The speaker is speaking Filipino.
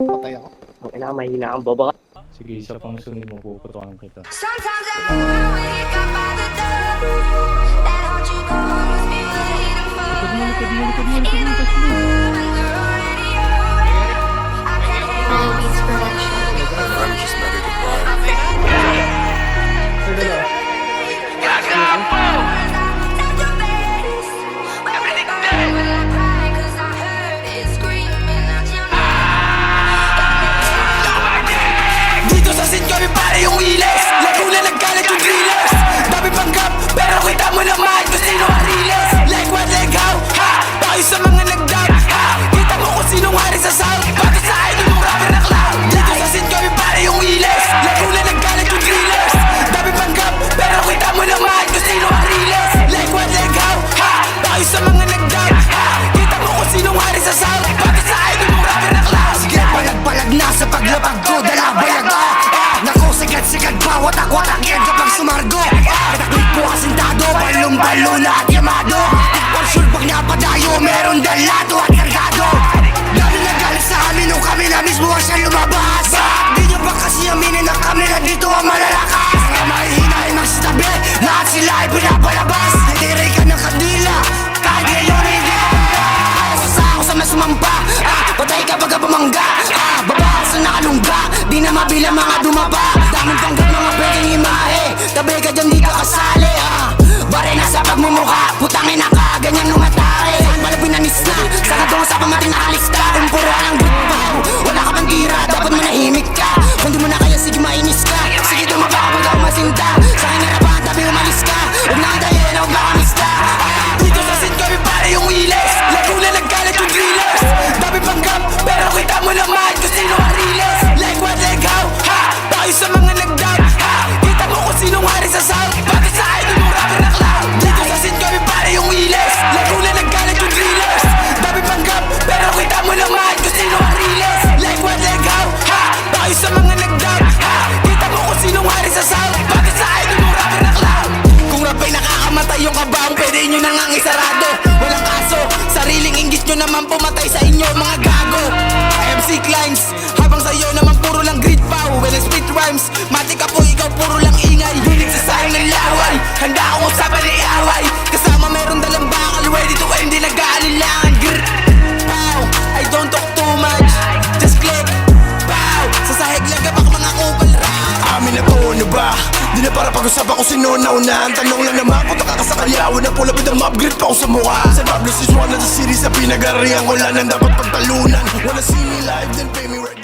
Patay ako. Ang ina, mahina ang baba. Sige, isa pang sunod mo, puputukan kita. Sometimes I wake up by the door that hold you go must be waiting for. In the room and the radio, I can't hear Beats Production. I'm just ready to cry. Dito sa St. Johnny pare yung iles. Laguna nagkalat yung drillers. Dami panggap pero kita mo naman kung sino ang realest. Like what, like how, ha? Tayo sa mga nagdab, ha? Kita mo kung sinong hari sa sound. Bato sa idol mong rapper na clown. Dito sa St. Johnny pare yung iles. Laguna nagkalat yung drillers. Dami panggap pero kita mo naman kung sino ang realest. Like what, like how, ha? Tayo sa mga nagdab, ha? Kita mo kung sinong hari sa sound. Bato sa idol mong rapper na clown. Sige, palag-palag na sa paglapag ko. Dalabayag ako. Nako, sikat-sikat bawat watak yan kapag sumargo. Kataklik ko asintado, balong-balo na at yamado. For sure pag napadayo, meron dalato at kargado. Lalo na galit sa amin nung kami na mismo ang siya lumabas. Di nyo ba kasi aminin na kami na dito ang malalakas? Mga mahihina ay magsasabi, lahat sila ay pinapalabas. Natiray ka ng kandila, kahit ngayon ay hindi sa ako sa masumampa. Patay ka pagka bumangga. Baba sa nakalungga, di na mabilang mga dumapa. Daming panggap mga pwedeng imahe. Tabi ka dyan di ka kasali. Bare na sa pagmumukha, putangin na ka, ganyan nung atake. Wala pinanis na, sana doon sa pamarin nakalista. Kung puro ang grupo, wala ka pang tira, dapat manahimik ka. Kung di mo na kaya, sige mainis ka. Sige tumaba ka pag ako masinta. Sa aking harapan, tabi umalis ka. Huwag na antayin, huwag makamista. Dito sa St. Johnny pare yung iles. Laguna nagkalat yung drillers. Dami panggap, pero kita mo naman kung sino ang realest. Like what, like how, ha? Tayo sa mga nagdab, ha? Kita mo kung sinong hari sa sound. Bato sa idol mong rapper na clown. Dito sa St. Johnny pare yung iles. Laguna nagkalat yung drillers. Dami panggap, pero kita mo naman kung sino ang realest. Like what, like how, ha? Tayo sa mga nagdab, ha? Kita mo kung sinong hari sa sound. Bato sa idol mong rapper na clown. Kung rap ay nakakamatay yung kabaong, pwede nyo nang ang isarado. Walang kaso, sariling inggit nyo naman pumatay sa inyo mga gago. MC Climbs, habang sa'yo naman puro lang grit pow. When I spit rhymes, mati ka po ikaw puro lang ingay. Hilig sa sayang ng laway, handa akong usapan ni away. Kasama meron dalang bakal, ready to end, di nag-aalilangan. Grr, pow, I don't talk too much, just click, pow. Sa sahig lang kapag mga kupal rap. Amin na to, ano ba? Di na para pag-usapan ko sino nauna. Ang tanong lang naman kung nakakasakalyawan na pula bidang ma-upgrade pa ako sa mukha. Sa Pablo is one of the series sa pinag-arihan ko lang nang dapat pagtalunan. Wanna see me live then pay me right.